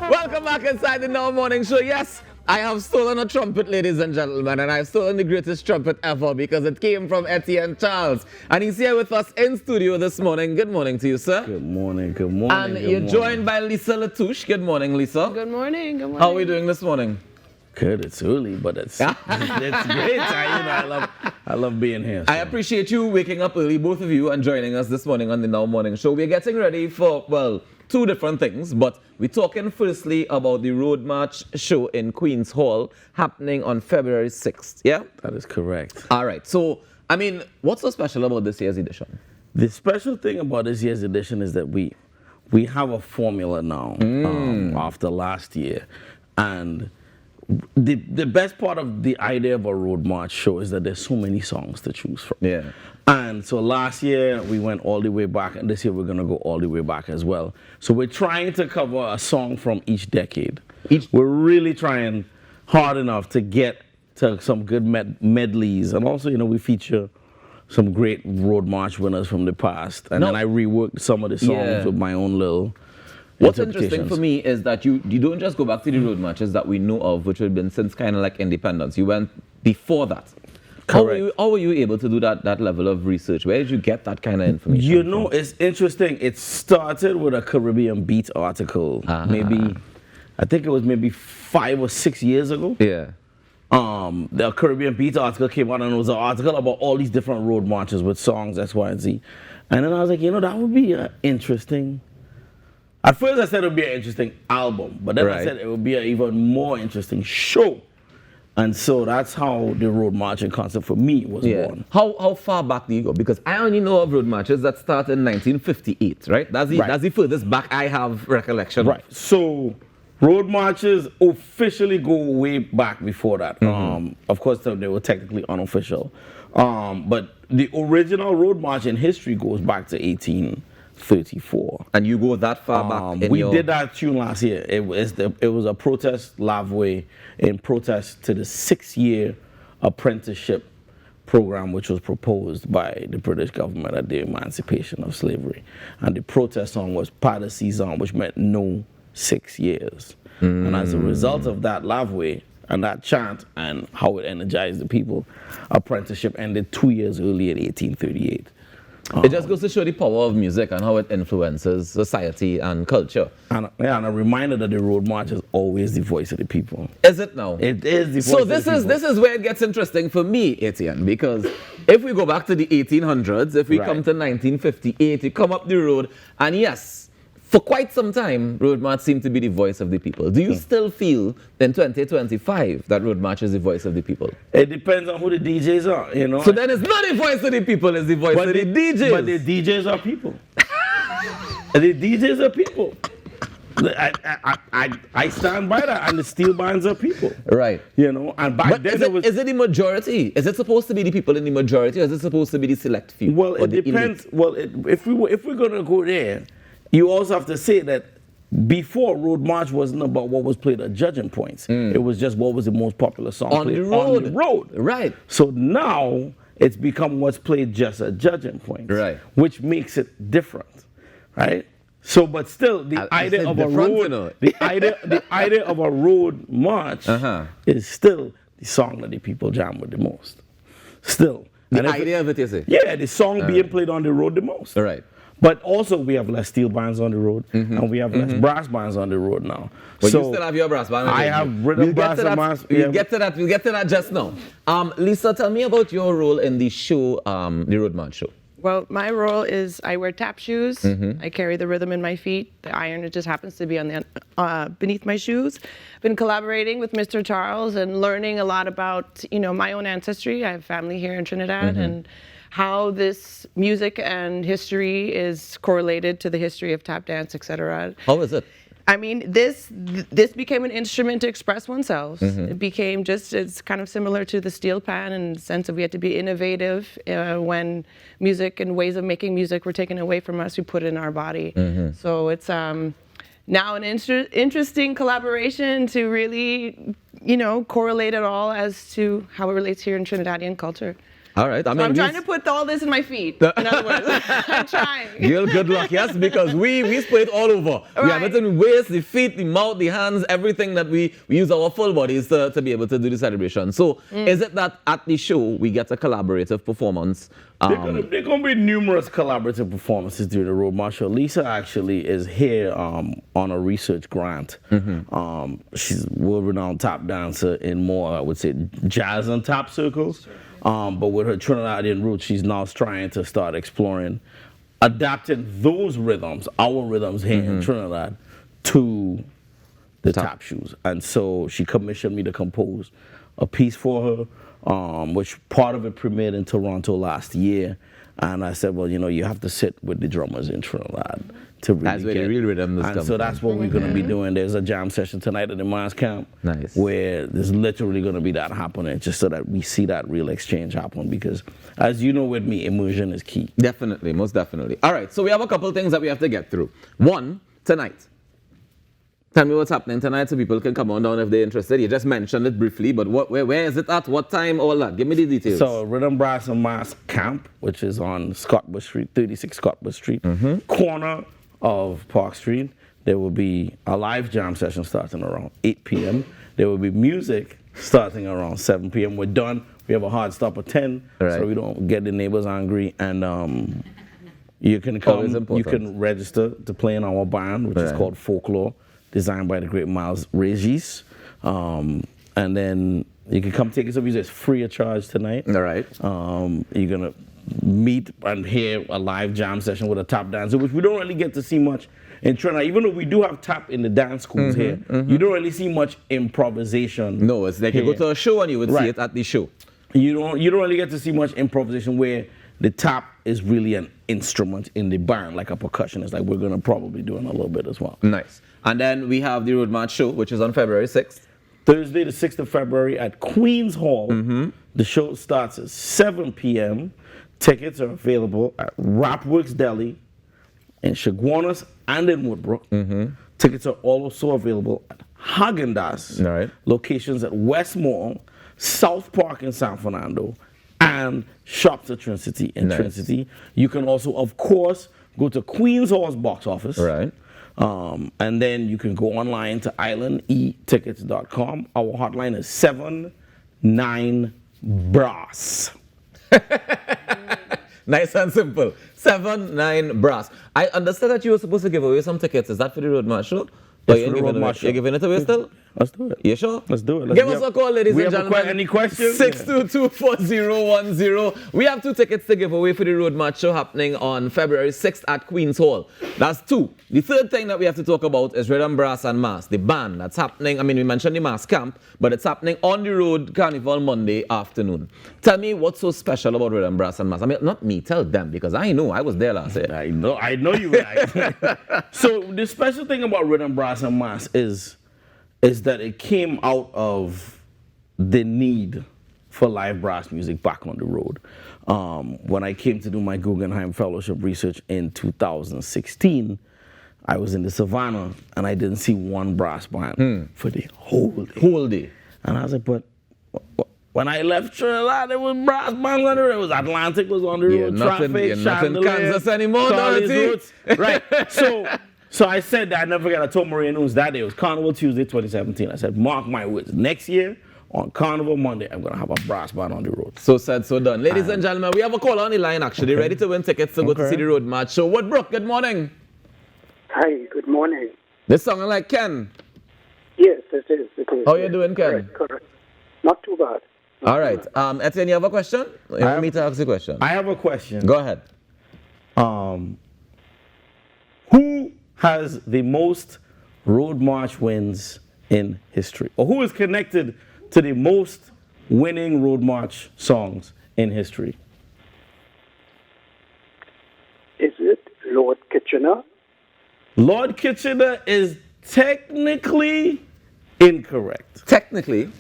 Welcome back inside the Now Morning Show. Yes, I have stolen a trumpet, ladies and gentlemen, and I've stolen the greatest trumpet ever because it came from Etienne Charles. And he's here with us in studio this morning. Good morning to you, sir. Good morning, good morning. And good you're morning. joined by Lisa Latouche. Good morning, Lisa. Good morning, good morning. How are we doing this morning? Good, it's early, but it's great. I love being here. So. I appreciate you waking up early, both of you, and joining us this morning on the Now Morning Show. We're getting ready for, well, two different things, but we're talking firstly about the Road March show in Queen's Hall happening on February 6th, yeah? That is correct. All right, so, I mean, what's so special about this year's edition? The special thing about this year's edition is that we have a formula now after last year. And the best part of the idea of a Road March show is that there's so many songs to choose from. Yeah. And so last year we went all the way back, and this year we're going to go all the way back as well. So we're trying to cover a song from each decade. We're really trying hard enough to get to some good medleys. And also, you know, we feature some great Road March winners from the past. And then I reworked some of the songs with my own little What's interesting for me is that you don't just go back to the road marches that we know of, which have been since kind of like independence. You went before that. Correct. How were you able to do that level of research? Where did you get that kind of information You know, it's interesting. It started with a Caribbean Beat article. Maybe, I think it was maybe 5 or 6 years ago. Yeah. The Caribbean Beat article came out, and it was an article about all these different road marches with songs X, Y, and Z. And then I was like, you know, that would be interesting. At first I said it would be an interesting album, but then I said it would be an even more interesting show. And so that's how the road marching concept for me was born. How far back do you go? Because I only know of road marches that started in 1958, right? That's the furthest back I have recollection. Right. So road marches officially go way back before that. Of course, they were technically unofficial. But the original road march in history goes back to 1834. And you go that far back? We did that tune last year. It was a protest lavway in protest to the 6-year apprenticeship program, which was proposed by the British government at the emancipation of slavery. And the protest song was Pas de 6 ans, which meant no 6 years. And as a result of that lavway and that chant and how it energized the people, apprenticeship ended 2 years early in 1838. It just goes to show the power of music and how it influences society and culture. And a reminder that the road march is always the voice of the people. Is it now? It is the voice so of the people. this is where it gets interesting for me, Etienne, because if we go back to the 1800s, if we come to 1958, you come up the road, and yes, for quite some time, road march seemed to be the voice of the people. Do you still feel in 2025 that road march is the voice of the people? It depends on who the DJs are, you know. So then it's not the voice of the people, it's the voice of the DJs. But the DJs are people. The DJs are people. I stand by that, and the steel bands are people. Right. You know, and back then is it the majority? Is it supposed to be the people in the majority, or is it supposed to be the select few? Well, it depends. Elite? Well, if we're gonna go there, you also have to say that before road march wasn't about what was played at judging points. It was just what was the most popular song played on the road. Right. So now it's become what's played just at judging points. Right. Which makes it different. Right. So, but still, the idea of a road, the idea of a road march is still the song that the people jam with the most. Still. The idea of it, you say? Yeah, the song being played on the road the most. Right. But also we have less steel bands on the road, and we have less brass bands on the road now. But so you still have your brass band. I have rhythm brass and brass. We'll get to that. We'll get to that just now. Lisa, tell me about your role in the show, the Road March show. Well, my role is I wear tap shoes. I carry the rhythm in my feet. The iron, it just happens to be on the beneath my shoes. Been collaborating with Mr. Charles and learning a lot about, you know, my own ancestry. I have family here in Trinidad, and how this music and history is correlated to the history of tap dance, etc. How is it? I mean, this became an instrument to express oneself. It became it's kind of similar to the steel pan in the sense of we had to be innovative when music and ways of making music were taken away from us, we put it in our body. So it's now an interesting collaboration to really, correlate it all as to how it relates here in Trinidadian culture. All right. I'm trying to put all this in my feet. In other words, I'm trying. You're good luck, yes, because we spray it all over. Right. We have it in the waist, the feet, the mouth, the hands, everything that we use our full bodies to be able to do the celebration. So is it that at the show we get a collaborative performance? There are going to be numerous collaborative performances during the Road March show. Lisa actually is here on a research grant. She's a world-renowned tap dancer in more, I would say, jazz and tap circles. Sure. But with her Trinidadian roots, she's now trying to start exploring, adapting those rhythms, our rhythms here in Trinidad, to the tap shoes. And so she commissioned me to compose a piece for her, which part of it premiered in Toronto last year. And I said, well, you have to sit with the drummers in Trinidad to really that's where the real rhythm is coming. And so that's what we're going to be doing. There's a jam session tonight at the Mars Camp. Nice. Where there's literally going to be that happening, just so that we see that real exchange happen. Because, as you know with me, immersion is key. Definitely, most definitely. All right, so we have a couple things that we have to get through. One, tonight. Tell me what's happening tonight so people can come on down if they're interested. You just mentioned it briefly, but where is it at? What time? All that. Give me the details. So, Rhythm Brass and Mass Camp, which is on Scottbush Street, 36 Scottbush Street, corner of Park Street. There will be a live jam session starting around 8 p.m. There will be music starting around 7 p.m. We're done. We have a hard stop at 10, so we don't get the neighbors angry. And you can come, you can register to play in our band, which is called Folklore, designed by the great Miles Regis. And then you can come take it. It's free of charge tonight. All right. You're going to meet and hear a live jam session with a tap dancer, which we don't really get to see much in Trinidad. Even though we do have tap in the dance schools here, you don't really see much improvisation. No, it's like you go to a show and you would see it at the show. You don't really get to see much improvisation where the tap is really an instrument in the band, like a percussionist, like we're going to probably do in a little bit as well. Nice. And then we have the Road March show, which is on February 6th. Thursday, the 6th of February at Queen's Hall. The show starts at 7 p.m. Tickets are available at Rapworks Deli in Chaguanas and in Woodbrook. Tickets are also available at Häagen-Dazs, locations at West Mall, South Park in San Fernando, and Shops at Trinity in Trinity. You can also, of course, go to Queen's Hall's box office. And then you can go online to islandetickets.com. Our hotline is 79-BRASS. Nice and simple. 79-BRASS. I understand that you were supposed to give away some tickets. Is that for the Road March show? You're giving it away still? Let's do it. You sure? Let's do it. Give us a call, ladies and gentlemen. Any questions? 622-4010. We have 2 tickets to give away for the Road March show happening on February 6th at Queen's Hall. That's 2. The third thing that we have to talk about is Rhythm Brass and Mass, the band that's happening. I mean, we mentioned the Mass Camp, but it's happening on the road Carnival Monday afternoon. Tell me what's so special about Rhythm Brass and Mass. I mean, not me, tell them, because I know. I was there last year. I know you guys. So the special thing about Rhythm Brass and Mass is that it came out of the need for live brass music back on the road. When I came to do my Guggenheim Fellowship research in 2016, I was in the Savannah and I didn't see one brass band for the whole day. And I was like, but when I left Trinidad, there was brass bands on the road. It was Atlantic was on the road, Traffic, Chandelier, Kansas anymore, right? So I said that I never got. I told Maria Nunes that day. It was Carnival Tuesday 2017. I said, mark my words. Next year, on Carnival Monday, I'm going to have a brass band on the road. So said, so done. Ladies and gentlemen, we have a call on the line, actually, ready to win tickets to go to see the Road March show. Woodbrook, good morning. Hi, good morning. This song like Ken. Yes, it is. How you doing, Ken? Correct. Not too bad. All right. Etienne, you have a question? You want me to ask you a question? I have a question. Go ahead. Who has the most Road March wins in history? Or who is connected to the most winning Road March songs in history? Is it Lord Kitchener? Lord Kitchener is technically incorrect. Technically?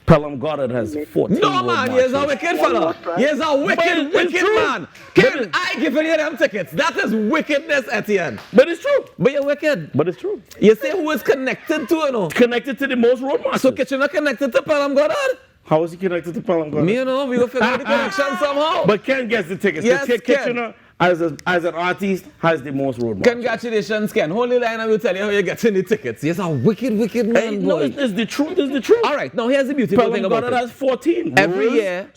Pelham Goddard has 14 No road man, marches. he's a wicked fella. He's a wicked, wicked true. man. Ken, I giving you them tickets. That is wickedness, Etienne. But it's true. But you're wicked. But it's true. You say who is connected to, you know? Connected to the most road marches. So Kitchener connected to Pelham Goddard? How is he connected to Pelham Goddard? Me, you know, we will figure out the connection somehow. But Ken gets the tickets. Yes, So Ken. Kitchener, as an artist, has the most road marches. Congratulations, Ken. Hold the line and we'll tell you how you're getting the tickets. He's a wicked, wicked man, Hey, no, boy. it's the truth. It's the truth. All right, now here's the beautiful thing Pelham about Goddard it. has 14. Every Rose, year-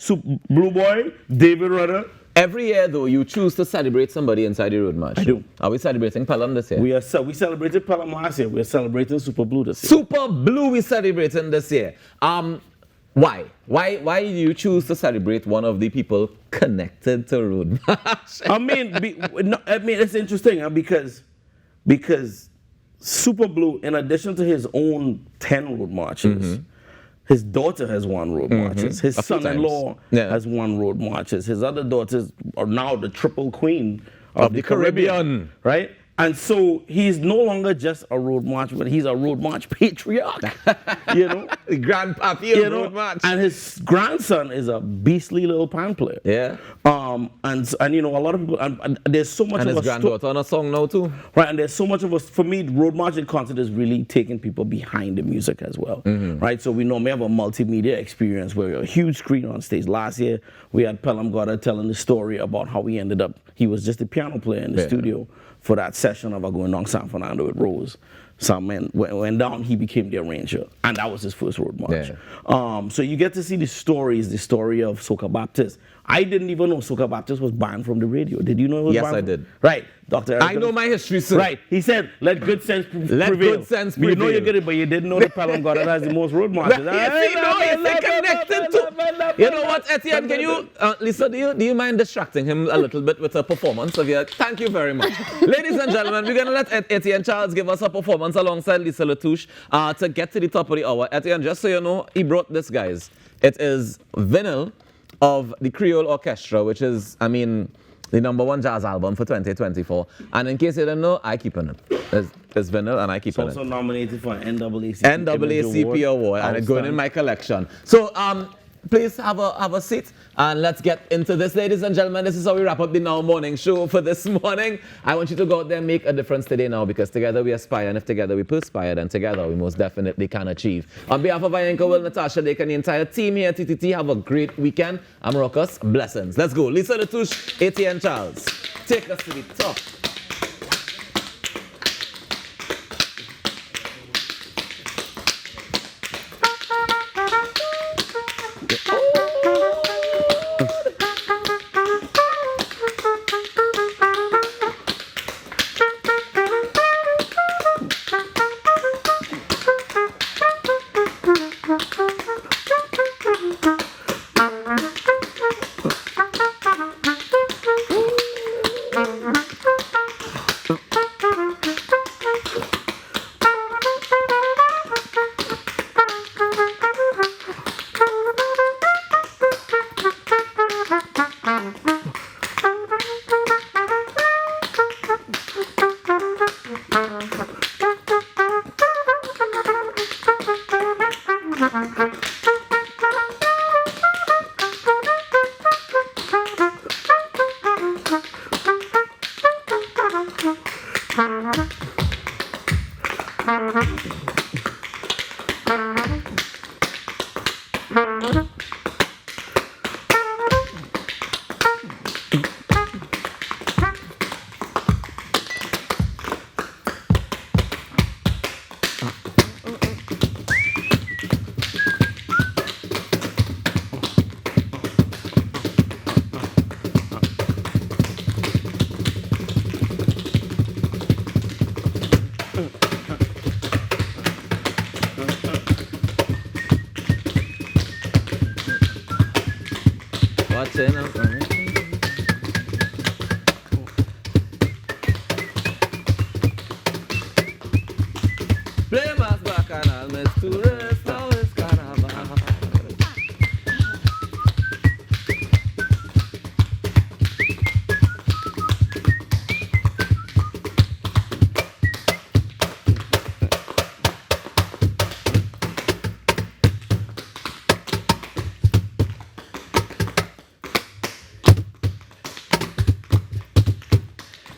Blue Boy, David Rudder. Every year, though, you choose to celebrate somebody inside the road march. I do. Are we celebrating Pelham this year? We celebrated Pelham last year. We're celebrating Superblue this year. Superblue we celebrating this year. Why? Why do you choose to celebrate one of the people connected to road march? I mean, it's interesting because Superblue, in addition to his own 10 road marches, his daughter has won road marches. His A few son-in-law times. Yeah. has won road marches. His other daughters are now the triple queen Of the Caribbean. right? And so he's no longer just a road march, but he's a road march patriarch. You know, The grandpappy you of know, road march. and his grandson is a beastly little pan player. Yeah. And you know, a lot of people, and there's so much And of his a granddaughter on a song now too. right, and there's so much of us. For me, road marching concert is really taking people behind the music as well, right? So we normally have a multimedia experience where we're a huge screen on stage. Last year, we had Pelham Goddard telling the story about how he ended up. He was just a piano player in the Yeah. studio for that session of a Going Down San Fernando with Rose. Some men went down, he became the arranger, and that was his first road march. So you get to see the stories, the story of Soca Baptist. I didn't even know Soca Baptist was banned from the radio. Did you know it was Yes, banned I from- did. Right, Dr. I know my history, sir. Right, he said, let good sense Let prevail. good sense You know prevail. you get it, but you didn't know that Pelham Goddard has the most road marches. Yes, you know, he's connected to. You know what, Etienne? Can you, Lisa? Do you mind distracting him a little bit with a performance of your? Thank you very much, ladies and gentlemen. We're gonna let Etienne Charles give us a performance alongside Lisa Latouche to get to the top of the hour. Etienne, just so you know, he brought this, guys. It is vinyl of the Creole Orchestra, which is, I mean, the #1 jazz album for 2024. And in case you don't know, I keep in it. It's vinyl and I keep in it. Also nominated for an NAACP NAACP award, and it's going in my collection. So please have a seat and let's get into this, ladies and gentlemen. This is how we wrap up the Now Morning Show for this morning. I want you to go out there and make a difference today now, because together we aspire, and if together we perspire, then together we most definitely can achieve. On behalf of Ianka, Will, Natasha, Lake, and the entire team here at TTT, have a great weekend. I'm Ruckus. Blessings. Let's go. Lisa Latouche, Etienne Charles. Take us to the top. Uh-huh.